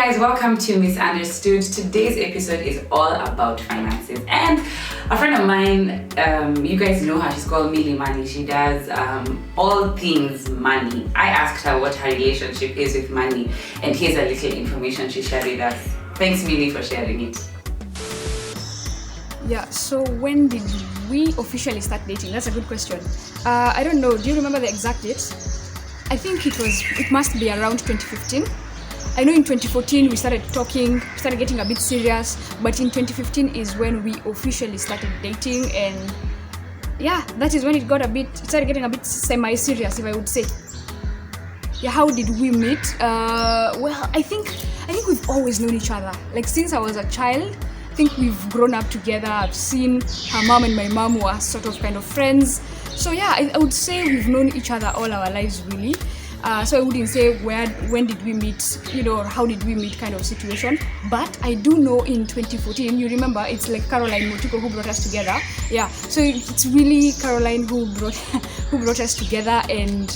guys, welcome to Ms.Understood. Today's episode is all about finances, and a friend of mine, you guys know her, she's called Millie Money. She does all things money. I asked her what her relationship is with money, and here's a little information she shared with us. Thanks, Millie, for sharing it. Yeah, so when did we officially start dating? That's a good question. I don't know, do you remember the exact date? I think it must be around 2015. I know in 2014 we started getting a bit serious, but in 2015 is when we officially started dating, and yeah, that is when it started getting a bit semi-serious, if I would say. Yeah, how did we meet? Well, I think we've always known each other. Like since I was a child, I think we've grown up together. I've seen her mom and my mom were sort of kind of friends. So yeah, I would say we've known each other all our lives, really. So I wouldn't say when did we meet, or how did we meet kind of situation. But I do know in 2014, you remember, it's like Caroline Motiko who brought us together. Yeah, so it's really Caroline who brought us together and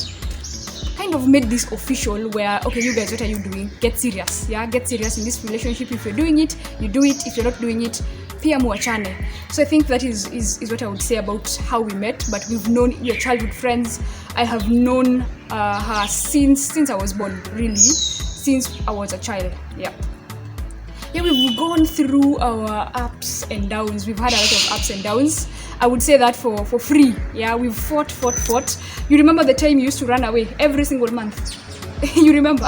kind of made this official where, okay, you guys, what are you doing? Get serious. Yeah, get serious in this relationship. If you're doing it, you do it. If you're not doing it, pia muachane. So I think that is what I would say about how we met. But we're childhood friends. I have known her since I was born, really, since I was a child. Yeah, we've gone through our ups and downs. We've had a lot of ups and downs. I would say that for free. Yeah, we've fought. You remember the time you used to run away every single month? You remember?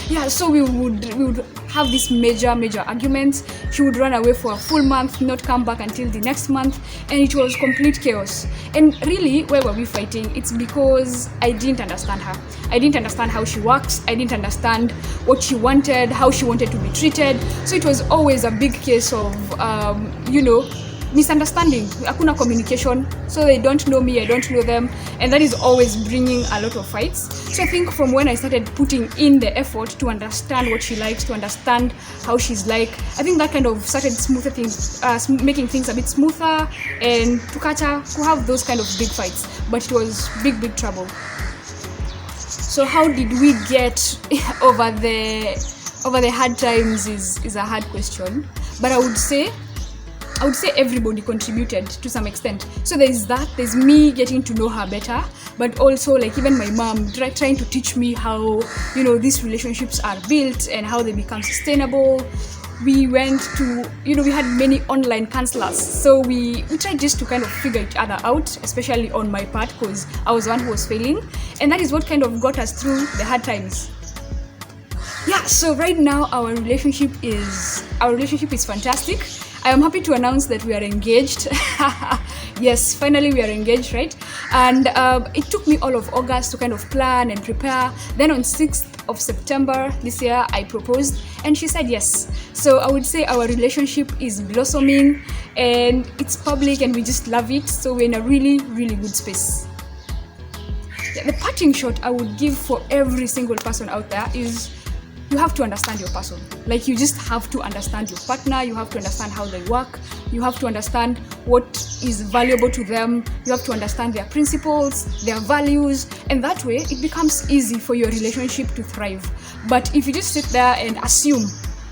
Yeah, so we would have this major arguments. She would run away for a full month, not come back until the next month, and it was complete chaos. And really, why were we fighting? It's because I didn't understand her. I didn't understand how she works. I didn't understand what she wanted, how she wanted to be treated. So it was always a big case of misunderstanding. Hakuna communication, so they don't know me, I don't know them, and that is always bringing a lot of fights. So I think from when I started putting in the effort to understand what she likes, to understand how she's like, I think that kind of started making things a bit smoother, and to have those kind of big fights. But it was big trouble. So how did we get over the hard times is a hard question, but I would say everybody contributed to some extent. So there's me getting to know her better, but also like even my mom trying to teach me how, these relationships are built and how they become sustainable. We went to, we had many online counselors. So we tried just to kind of figure each other out, especially on my part, because I was the one who was failing. And that is what kind of got us through the hard times. Yeah, so right now our relationship is fantastic. I am happy to announce that we are engaged. Yes, finally we are engaged, right? And it took me all of August to kind of plan and prepare. Then on 6th of September this year, I proposed and she said yes. So I would say our relationship is blossoming and it's public and we just love it. So we're in a really good space. Yeah, the parting shot I would give for every single person out there is you have to understand your person. Like you just have to understand your partner, you have to understand how they work, you have to understand what is valuable to them, you have to understand their principles, their values, and that way it becomes easy for your relationship to thrive. But if you just sit there and assume,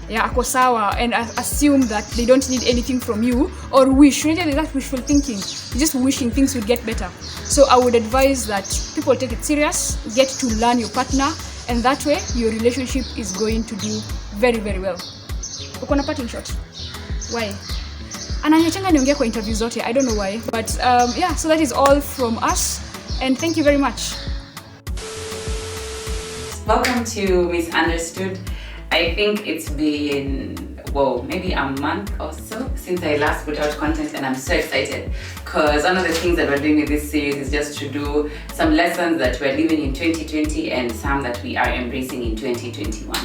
ako sawa, and assume that they don't need anything from you, or wish, that wishful thinking, you're just wishing things would get better. So I would advise that people take it serious, get to learn your partner, and that way your relationship is going to do very well. Uko na parting shot? Why? Ananiachanga niongea kwa interview zote, I don't know why, but so that is all from us, and thank you very much. Welcome to Ms.Understood. I think it's been maybe a month or so since I last put out content, and I'm so excited because one of the things that we're doing with this series is just to do some lessons that we're living in 2020 and some that we are embracing in 2021.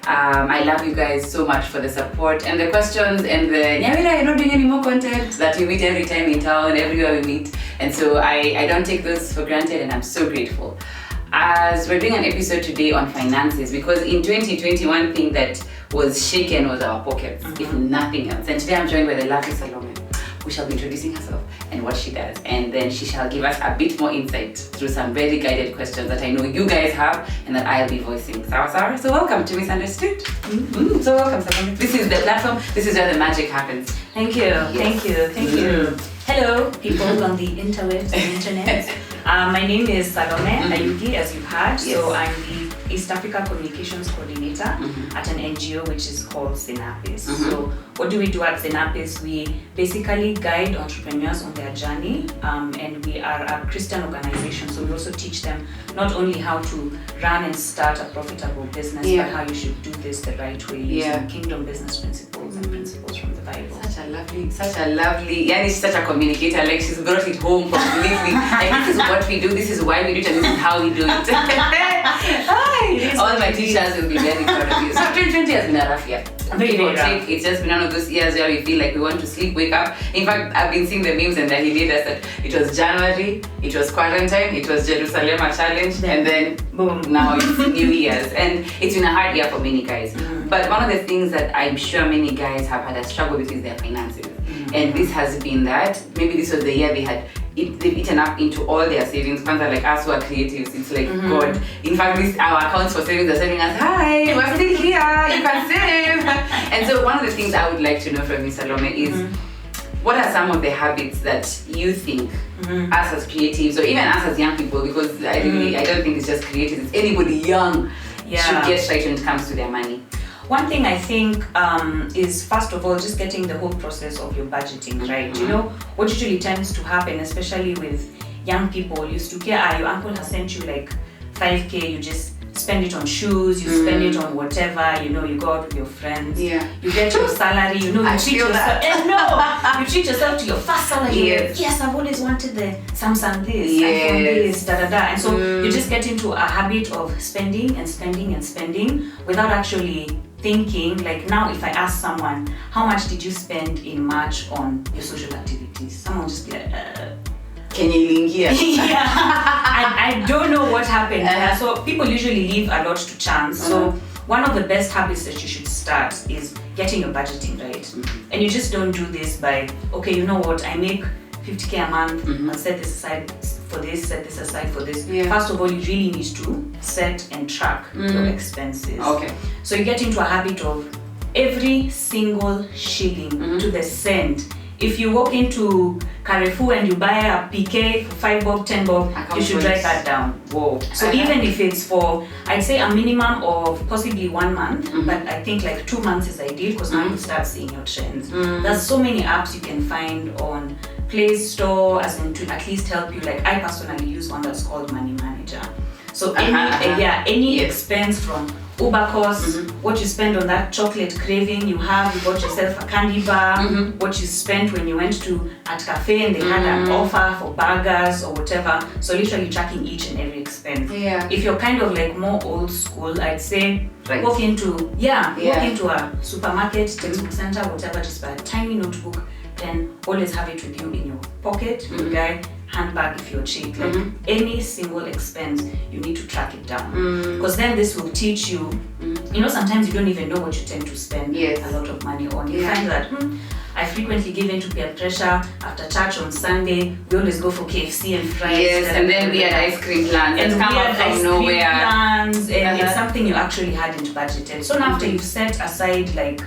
I love you guys so much for the support and the questions and the Nyawira, you're not doing any more content that we meet every time in town, everywhere we meet, and so I don't take those for granted, and I'm so grateful. As we're doing an episode today on finances, because in 2020 one thing that was shaken was our pockets, if nothing else. And today I'm joined by the lovely Salome. who shall be introducing herself and what she does. And then she shall give us a bit more insight through some very guided questions that I know you guys have and that I'll be voicing. Sarah. So welcome to Ms.Understood. Mm-hmm. So welcome, Salome. This is the platform. This is where the magic happens. Thank you. Yes. Thank you. Hello, people on the interwebs and internet. My name is Salome Ayugi, as you've heard. Yes. So I'm the East Africa Communications Coordinator at an NGO which is called Sinapis. So what do we do at Sinapis? We basically guide entrepreneurs on their journey, and we are a Christian organization. So we also teach them not only how to run and start a profitable business, but how you should do this the right way using kingdom business principles and principles from the Bible. Such a lovely, yeah, she's such a communicator. Like she's brought it home completely. Like this is what we do, this is why we do it, and this is how we do it. All my teachers will be very proud of you. So 2020 has been a rough year. Very rough. It's just been one of those years where we feel like we want to sleep, wake up. In fact, I've been seeing the memes and the hilarious that it was January, it was quarantine, it was Jerusalem challenge, and then boom, now it's New Year's. And it's been a hard year for many guys. But one of the things that I'm sure many guys have had a struggle with is their finances. And this has been that. Maybe this was the year they've eaten up into all their savings. Fans are like us who are creatives. It's like God. In fact, our accounts for savings are telling us, "Hi, we're still here. You can save." And so, one of the things I would like to know from Ms. Salome is, what are some of the habits that you think us as creatives, or even us as young people, because I don't think it's just creatives. It's anybody young should get right when it comes to their money. One thing I think is, first of all, just getting the whole process of your budgeting right. You know, what usually tends to happen, especially with young people, you used to hear, your uncle has sent you like 5K, you just spend it on shoes, you spend it on whatever, you know, you go out with your friends, you get your salary, you know, you treat yourself, you treat yourself to your first salary. Yes, I've always wanted the Samsung this, iPhone this, and so you just get into a habit of spending and spending and spending without actually thinking. Like now, if I ask someone, how much did you spend in March on your social activities? Someone just be like, can you link here? I don't know what happened. So people usually leave a lot to chance. So one of the best habits that you should start is getting your budgeting right. And you just don't do this by, okay, you know what, I make 50K a month, I'll set this aside for this, set this aside for this. First of all, you really need to set and track your expenses. Okay. So you get into a habit of every single shilling to the cent. If you walk into Carrefour and you buy a PK for 5 bob, 10 bob, you should write that down. Whoa. So even if it's for, I'd say a minimum of possibly 1 month, but I think like 2 months is ideal because now you start seeing your trends. There's so many apps you can find on Play Store, as in to at least help you. Like I personally use one that's called Money Manager. So any expense from Uber costs, what you spend on that chocolate craving you have, you bought yourself a candy bar, what you spent when you went to at cafe and they had an offer for burgers or whatever. So literally tracking each and every expense. If you're kind of like more old school, I'd say walk into a supermarket, textbook center, whatever, just buy a tiny notebook, then always have it with you in your pocket, your handbag if you're cheap. Like any single expense, you need to track it down. Because then this will teach you, you know, sometimes you don't even know what you tend to spend a lot of money on. You find that, I frequently give in to peer pressure. After church on Sunday, we always go for KFC and fries. And then we had ice cream plans. And come out from nowhere. Plans, and it's something you actually hadn't budgeted. So now after you've set aside like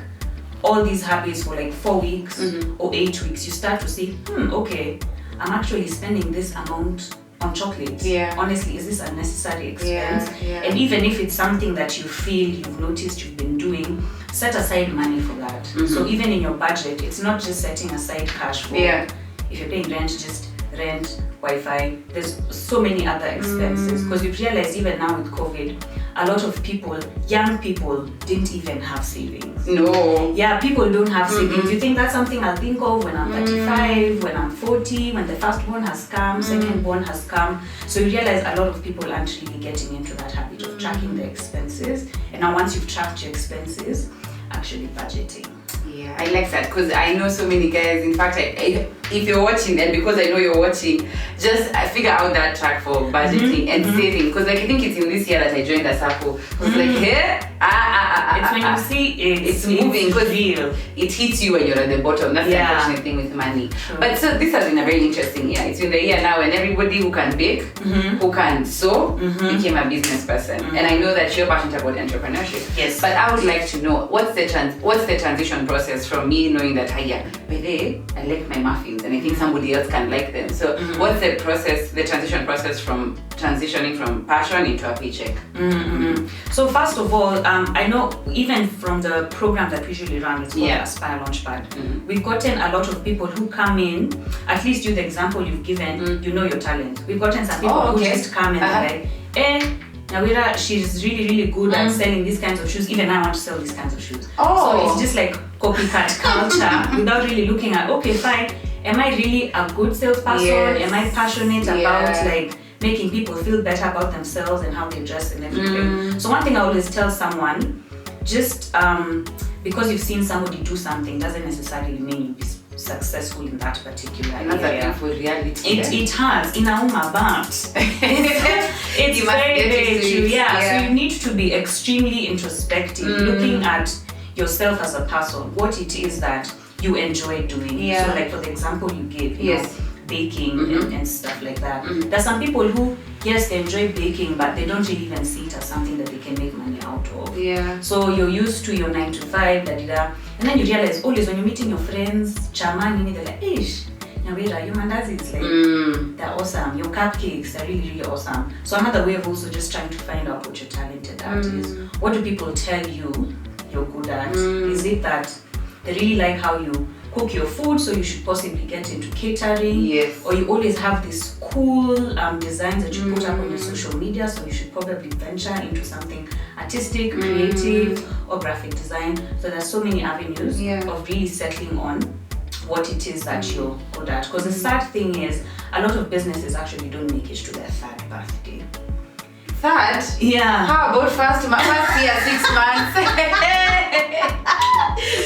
all these habits for like 4 weeks or 8 weeks, you start to see, okay, I'm actually spending this amount on chocolate. Honestly, is this a necessary expense? And even if it's something that you feel you've noticed you've been doing, set aside money for that. So even in your budget, it's not just setting aside cash for, if you're paying rent, just rent, Wi-Fi. There's so many other expenses, because you've realized even now with COVID, a lot of people, young people, didn't even have savings. No. Yeah, people don't have savings. You think that's something I'll think of when I'm 35, when I'm 40, when the first born has come, second born has come. So you realize a lot of people aren't really getting into that habit of tracking their expenses. And now once you've tracked your expenses, actually budgeting. Yeah, I like that, because I know so many guys. In fact, if you're watching, and because I know you're watching, just figure out that track for budgeting and saving. Because like I think it's in this year that I joined the circle. I was like, hey, it's when you see it's moving because real. It hits you when you're at the bottom. That's the unfortunate thing with money. Sure. But so this has been a very interesting year. It's been the year now when everybody who can bake, who can sew, became a business person. And I know that you're passionate about entrepreneurship. Yes. But I would like to know what's the transition process from me knowing that by the way, I like my muffins and I think somebody else can like them. So what's the transition process from transitioning from passion into a paycheck? So first of all, I know even from the program that we usually run, it's called Aspire Launchpad. We've gotten a lot of people who come in, at least you the example you've given, you know your talent. We've gotten some people who just come in and like, Nawira, she's really, really good at selling these kinds of shoes. Even I want to sell these kinds of shoes. So it's just like copycat culture without really looking at, okay, fine, am I really a good salesperson? Am I passionate about like making people feel better about themselves and how they dress and everything? So one thing I always tell someone, just because you've seen somebody do something doesn't necessarily mean you'll be successful in that particular area. For reality. It has inauma, but it's very, very true. So you need to be extremely introspective, looking at yourself as a person, what it is that you enjoy doing. So like for the example you gave, you know, baking and stuff like that. There's some people who, yes, they enjoy baking, but they don't really even see it as something that they can make money out of. So you're used to your 9 to 5, and then you realize always when you're meeting your friends, chamani, they're like, ish, Nyawira, your mandazi is like, they're awesome. Your cupcakes are really, really awesome. So another way of also just trying to find out what you're talented at is, what do people tell you you're good at? Is it that they really like how you cook your food, so you should possibly get into catering? Or you always have these cool designs that you put up on your social media, so you should probably venture into something artistic, creative, or graphic design. So there's so many avenues of really settling on what it is that you're good at. Because the sad thing is, a lot of businesses actually don't make it to their 3rd birthday. Third? Yeah. How about first year, 6 months?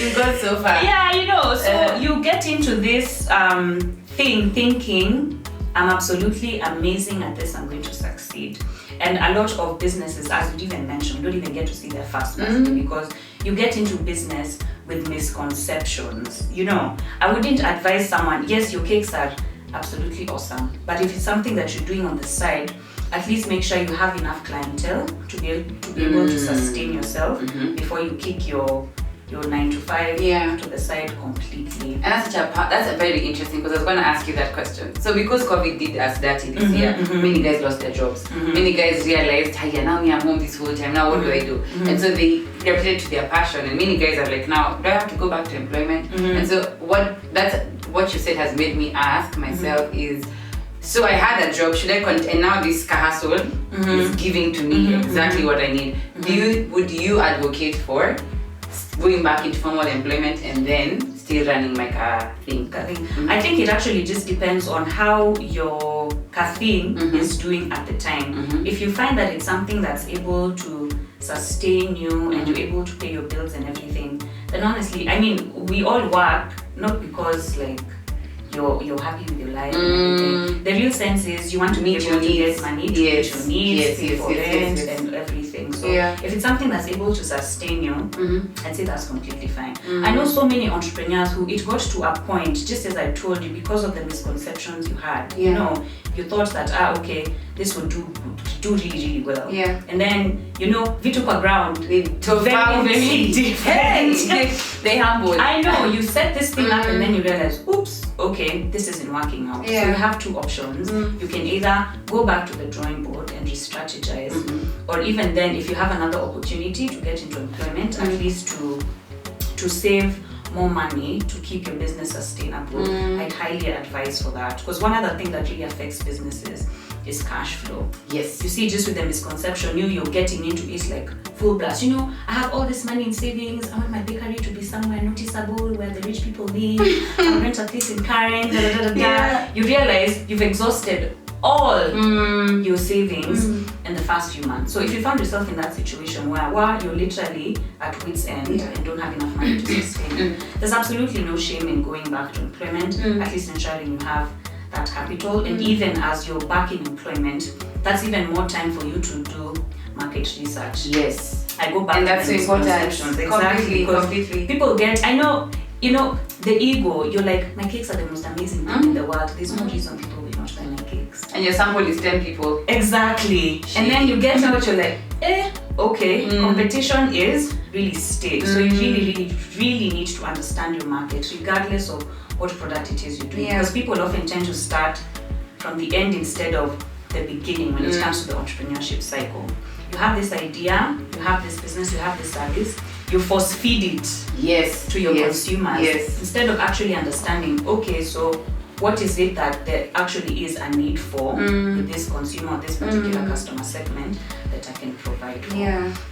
You got so far. Yeah, you know, so you get into this thing thinking, I'm absolutely amazing at this, I'm going to succeed. And a lot of businesses, as you even mentioned, don't even get to see their first birthday because you get into business with misconceptions. You know, I wouldn't advise someone, yes, your cakes are absolutely awesome, but if it's something that you're doing on the side, at least make sure you have enough clientele to be able to sustain yourself before you kick your 9 to 5 to the side completely. And that's a very interesting, because I was going to ask you that question. So because COVID did us dirty this year, many guys lost their jobs. Many guys realized, hey, now I'm home this whole time, now what do I do? And so they pivoted to their passion, and many guys are like, now do I have to go back to employment? And so what you said has made me ask myself is, so I had a job, should I continue? And now this hustle is giving to me exactly what I need. Would you advocate for going back into formal employment and then still running my car thing? I think it actually just depends on how your caffeine is doing at the time. If you find that it's something that's able to sustain you and you're able to pay your bills and everything, then honestly, I mean, we all work not because like you're happy with your life and everything. The real sense is you want to meet your needs, money to meet your needs, pay for rent and everything. So if it's something that's able to sustain you, I'd say that's completely fine. I know so many entrepreneurs who it got to a point, just as I told you, because of the misconceptions you had. You know, you thought that okay, this would do really, really well. And then, you know, vitu kwa ground, very different. They humble. I know, you set this thing up and then you realize, oops, okay, this isn't working out. So you have two options. You can either go back to the drawing board and re-strategize, or even then, if you have another opportunity to get into employment, at least to save more money to keep your business sustainable, I'd highly advise for that. Because one other thing that really affects businesses is cash flow. Yes. You see, just with the misconception, you're getting into it like full blast. You know, I have all this money in savings. I want my bakery to be somewhere noticeable where the rich people live. I rent a place in Karen. You realize you've exhausted all your savings in the first few months. So if you found yourself in that situation where you're literally at wit's end and don't have enough money to sustain, there's absolutely no shame in going back to employment, at least ensuring you have that capital. And even as you're back in employment, that's even more time for you to do market research. Yes. I go back and to that's so the important. misconceptions. Exactly. Completely. People get, I know, the ego, you're like, my cakes are the most amazing thing in the world. There's no reason people will not buy my cakes. And your sample is 10 people. Exactly. And then you get out, you're like, okay, competition is really stiff. So you really need to understand your market, regardless of what product it is you're doing. Because people often tend to start from the end instead of the beginning when it comes to the entrepreneurship cycle. You have this idea, you have this business, you have this service, you force feed it to your consumers instead of actually understanding, okay, so what is it that there actually is a need for with this consumer, this particular customer segment that I can provide for.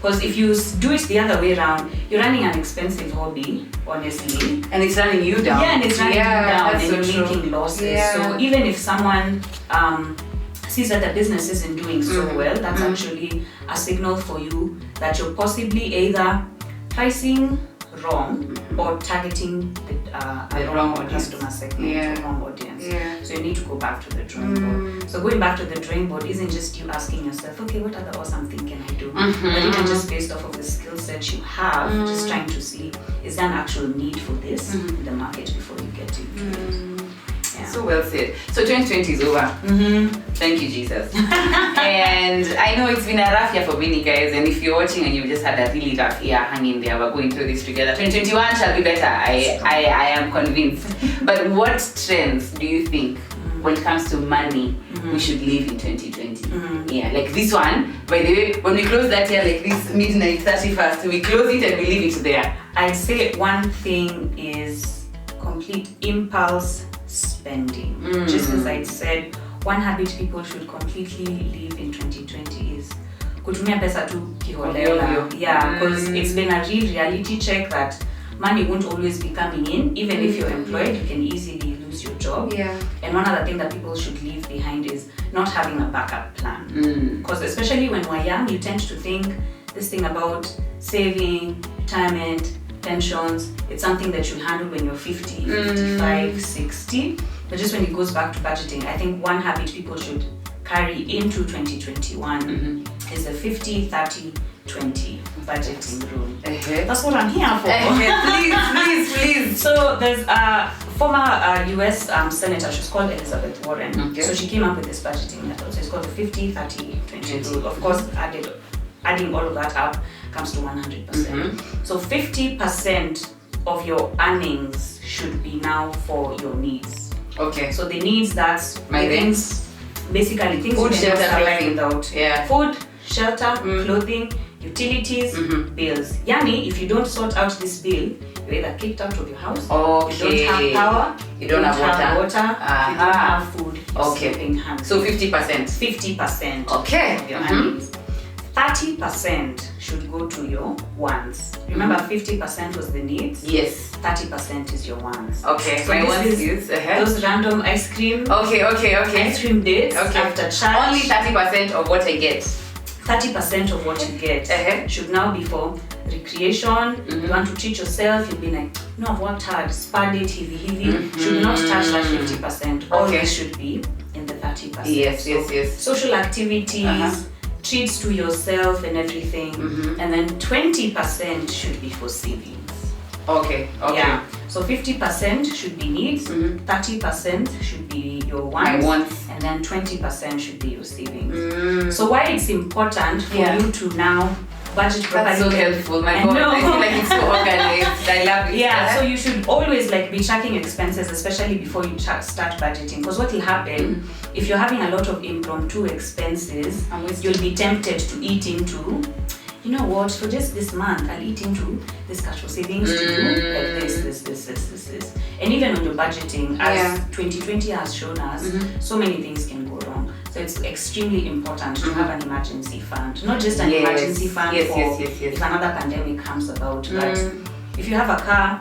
Because if you do it the other way around, you're running an expensive hobby, honestly. And it's running you down. Yeah, and it's running you down and so you're making losses. Yeah. So even if someone sees that the business isn't doing so well, that's actually a signal for you that you're possibly either pricing wrong or targeting the wrong customer segment or wrong audience. So you need to go back to the drawing board. So going back to the drawing board isn't just you asking yourself, okay, what other awesome thing can I do? But even just based off of the skill set you have, just trying to see, is there an actual need for this in the market before you get into it? So well said. So 2020 is over. Thank you, Jesus. And I know it's been a rough year for many guys, and if you're watching and you've just had a really rough year, hang in there. We're going through this together. 2021 shall be better. I am convinced. But what trends do you think, when it comes to money, we should leave in 2020? Yeah, like this one. By the way, when we close that year, like this midnight 31st, we close it and we leave it there. I'd say one thing is complete impulse spending. Just as I said, one habit people should completely leave in 2020 is kutumia pesa tu kiholela. Because it's been a real reality check that money won't always be coming in. Even if you're employed, you can easily lose your job. And one other thing that people should leave behind is not having a backup plan. Because especially when we're young, you tend to think this thing about saving, retirement, pensions, it's something that you handle when you're 50, 55, 60. But just when it goes back to budgeting, I think one habit people should carry into 2021 is the 50-30-20 budgeting rule. That's what I'm here for. Please. So there's a former US senator, she's called Elizabeth Warren. So she came up with this budgeting method. So it's called the 50-30-20 rule. Of course, adding all of that up comes to 100%. So 50% of your earnings should be now for your needs. So the needs, that's my things, basically things food, you cannot shelter, survive without. Food, shelter, clothing, utilities, bills. Yani, if you don't sort out this bill, you're either kicked out of your house, you don't have power, you don't have water, you don't have food, you're sleeping hungry. So 50%. 50% of your earnings. 30% should go to your wants. Remember, 50% was the needs. 30% is your wants. So my wants is those random ice cream. Ice cream dates after church. Only 30% of what I get. 30% of what you get should now be for recreation. You want to treat yourself. You've been like, no, I've worked hard. Spa date, heavy. Should not touch that 50%. All this should be in the 30%. Yes. Social activities. Treats to yourself and everything, and then 20% should be for savings. So 50% should be needs, 30% should be your wants, and then 20% should be your savings. So why it's important for you to now budget properly. That's so helpful, my God. I feel like it's so organized. I love it. So you should always be tracking expenses, especially before you start budgeting. Because what will happen, if you're having a lot of impromptu expenses, you'll be tempted to eat into, you know what, for just this month, I'll eat into this cash for savings to do like this. And even when you're budgeting, as 2020 has shown us, so many things can go wrong. So it's extremely important to have an emergency fund. Not just an emergency fund for if another pandemic comes about, but if you have a car,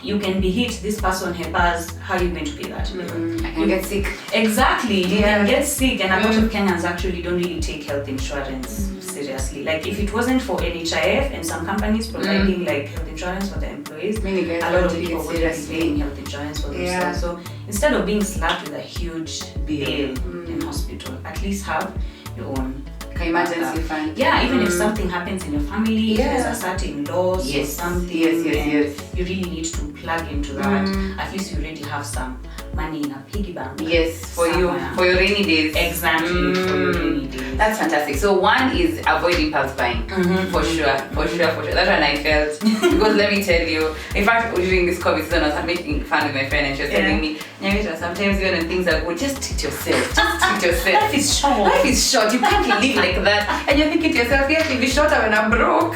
you can be hit, this person has, how are you going to pay that? I can get sick. Exactly, you can get sick, and a lot of Kenyans actually don't really take health insurance seriously. Like if it wasn't for NHIF and some companies providing like health insurance for their employees, a lot of people would be paying health insurance for themselves. So instead of being slapped with a huge bill in hospital, at least have your own emergency fund. Yeah, even if something happens in your family, there's a certain loss or something, you really need to plug into that. At least you already have some money in a piggy bank. Yes, for your rainy days. Exactly, for your rainy days. That's fantastic. So one is avoid impulse buying. For sure. That's when I felt. Because let me tell you, in fact, during this COVID season, I was making fun with my friend and she was telling me, Nyawita, sometimes even when things are good, just treat yourself. Life is short. Life is short. You can't live like that. And you're thinking to yourself, yeah, it'll be shorter when I'm broke.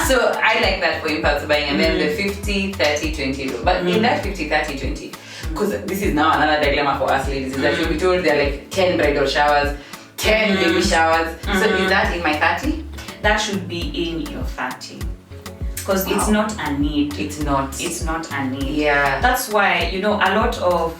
So I like that for impulse buying. And then the 50, 30, 20 rule. But in that 50, 30, 20, because this is now another dilemma for us ladies, is that you'll be told there are like 10 bridal showers, 10 baby showers. So is that in my 30? That should be in your 30. Because it's not a need. It's not a need. Yeah. That's why, a lot of,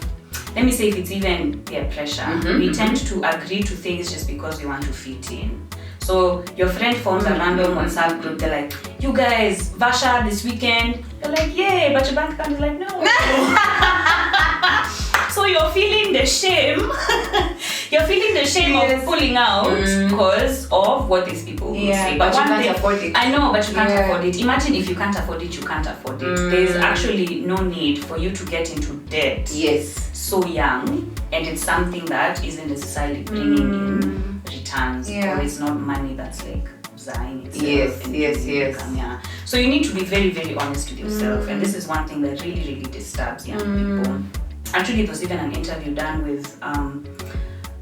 let me say if it's even peer pressure, we tend to agree to things just because we want to fit in. So your friend forms a random WhatsApp group, they're like, you guys, Vasha this weekend. You're like, yay, but your bank account is like, no. So you're feeling the shame. You're feeling the shame of pulling out because of what these people will say. But you can't afford it. I know, but you can't afford it. Imagine if you can't afford it, you can't afford it. There's actually no need for you to get into debt so young, and it's something that isn't necessarily bringing in returns, or it's not money that's like buying itself. Yes. So you need to be very, very honest with yourself, and this is one thing that really, really disturbs young people. Actually, it was even an interview done with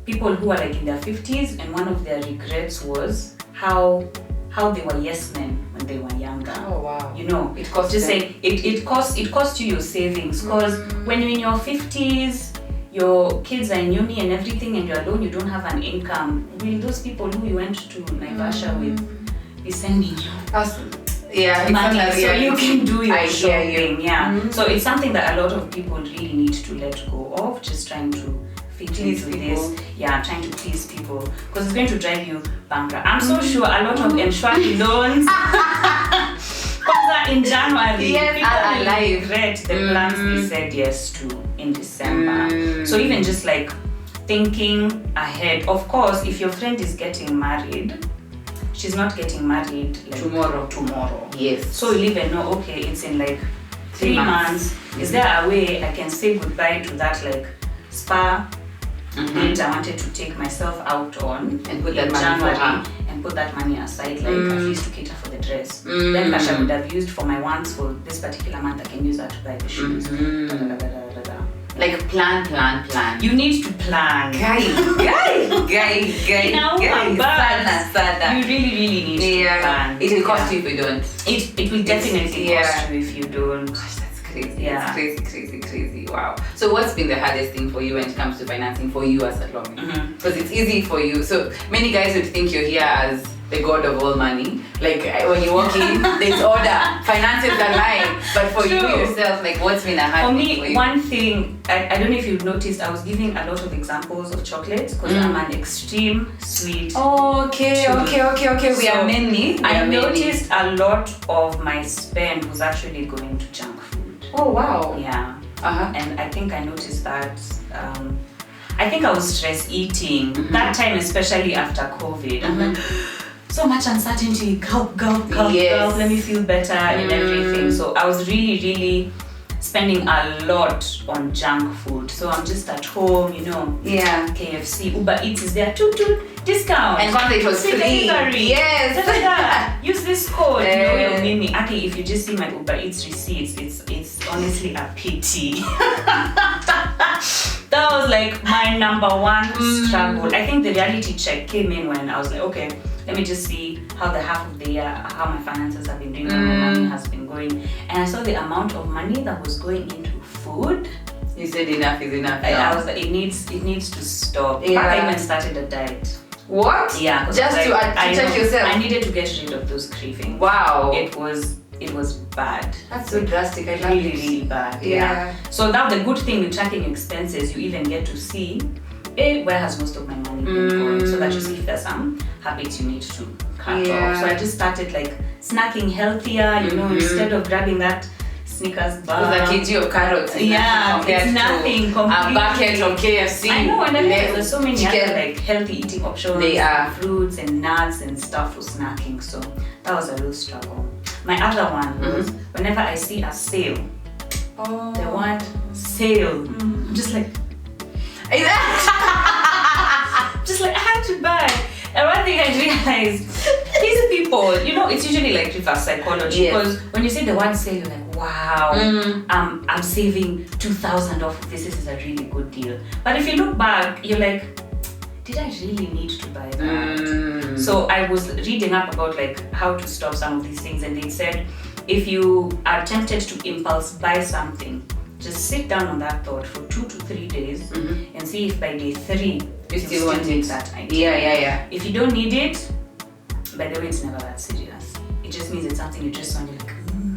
people who are like in their 50s, and one of their regrets was how they were yes men when they were younger. Oh wow! It cost. Just say it cost you your savings, because when you're in your 50s, your kids are in uni and everything, and you're alone, you don't have an income. Will those people who you went to Naivasha with be sending you money so you can do your shopping? So it's something that a lot of people really need to let go of, just trying to fit into this. Trying to please people, because it's going to drive you bankrupt. I'm so sure a lot of Mshwari loans in January, people will regret the plans they said yes to in December. So even just like thinking ahead. Of course, if your friend is getting married, she's not getting married like tomorrow. Yes. So you'll even know, okay, it's in like 3 months. Is there a way I can say goodbye to that like spa date I wanted to take myself out on and put that January and put that money aside, like at least to cater for the dress. Then cash I would have used for my wants for this particular month. I can use that to buy the shoes. Like plan. You need to plan. Guy. You really need to plan. It will cost you if you don't. It will definitely cost you if you don't. Gosh, that's crazy. It's crazy. Wow. So what's been the hardest thing for you when it comes to financing for you as Salome? Because it's easy for you. So many guys would think you're here as the god of all money. Like when you walk in, there's order, finances are mine. But for you yourself, like what's been a hard thing for you? One thing, I don't know if you've noticed, I was giving a lot of examples of chocolates because I'm an extreme sweet. Okay. We are many. I noticed a lot of my spend was actually going to junk food. Oh wow. Yeah. And I think I noticed that. I think I was stress eating that time, especially after COVID. I'm like, so much uncertainty, gulp, let me feel better and everything. So I was really, really spending a lot on junk food. So I'm just at home, KFC, Uber Eats is there, discount. And once it was free. Yes. Use this code. You'll meet me. Actually, if you just see my Uber Eats receipts, it's honestly a pity. That was like my number one struggle. I think the reality check came in when I was like, okay, let me just see how the half of the year, how my finances have been doing, how my money has been going. And I saw the amount of money that was going into food. You said enough is enough. I was like, it needs to stop. I even started a diet. What? Yeah. Just to check yourself? I needed to get rid of those cravings. Wow. It was it was bad. That's so drastic. I love Really, it. really bad. Yeah. So now the good thing with tracking your expenses, you even get to see where has most of my money been going, so that you see if there's some habits you need to cut off. So I just started like snacking healthier, you know, instead of grabbing that Snickers bar. With a kg of carrots. Yeah, it's nothing to a bucket of KFC. I know, and then there's so many chicken. other like healthy eating options. They are. Fruits and nuts and stuff for snacking. So that was a real struggle. My other one was whenever I see a sale, the word sale, I'm just like, I had to buy. And one thing I realized, these people, you know, it's usually like reverse psychology, because when you say the word sale, you're like, wow, I'm saving 2,000 off of this. This is a really good deal. But if you look back, you're like, did I really need to buy that? So I was reading up about like how to stop some of these things, and they said if you are tempted to impulse buy something, just sit down on that thought for 2 to 3 days and see if by day 3 you still want need it. that item. Yeah. If you don't need it, by the way, it's never that serious. It just means it's something you just want, like,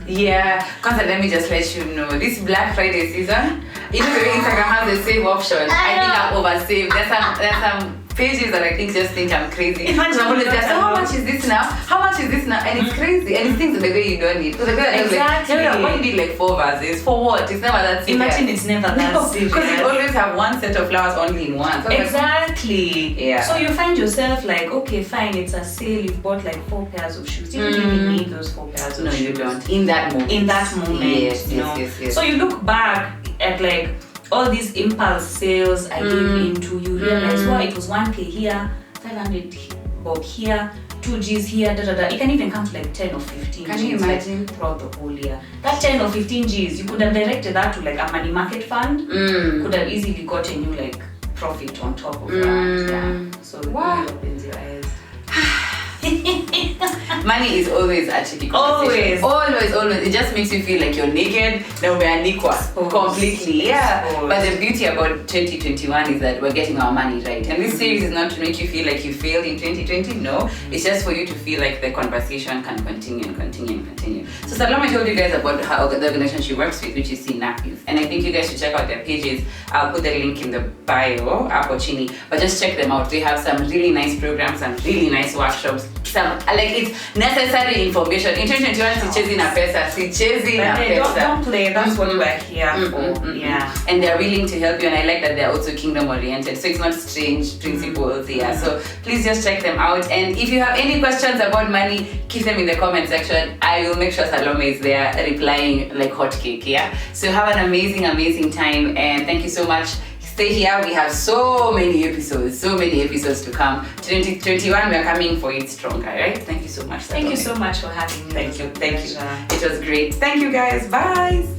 Yeah, because let me just let you know, this Black Friday season, you know the way Instagram has the save option. I think I'm oversaved. There's some pages that I just think I'm crazy. Imagine I'm always just, how much is this now? How much is this now? And it's crazy. And it's things in the way you don't need. Because the way Exactly. like, why you need like 4 vases? For what? It's never that serious. imagine it's never that serious. Because you always have one set of flowers only in one. So Exactly. Yeah. So you find yourself like, okay, fine, it's a sale. You've bought like 4 pairs of shoes. You don't really need those 4 pairs of no, shoes. you don't. In that moment. Yes, you know. Yes. So you look back at like all these impulse sales I gave into, you realize, well, it was 1K here, 500 bob here, 2Gs here, It can even come to like 10 or 15 Can Gs, you imagine? like, throughout the whole year. That 10 or 15 Gs, you could have directed that to like a money market fund, could have easily gotten you like profit on top of that. Yeah. So it really opens your eyes. Money is always a tricky conversation. Always. It just makes you feel like you're naked, now we're unequal. Completely. Yeah. But the beauty about 2021 is that we're getting our money right. And this series is not to make you feel like you failed in 2020. No. It's just for you to feel like the conversation can continue and continue and continue. So Salome told you guys about how the organization she works with, which is Sinapis. And I think you guys should check out their pages. I'll put the link in the bio, Chini. But just check them out. They have some really nice programs and really nice workshops. Some like it's necessary information. In 2021, sichezi na pesa. Don't play. That's what we're here for. Yeah. And they're willing to help you, and I like that they're also kingdom oriented. So it's not strange principles. Yeah. So please just check them out. And if you have any questions about money, keep them in the comment section. I will make sure Salome is there replying like hotcake. Yeah. So have an amazing time, and thank you so much. Stay here. We have so many episodes to come. 2021, we are coming for it stronger, right? Thank you so much, Salome. Thank you so much for having me. Thank you. It was great. Thank you, guys. Bye.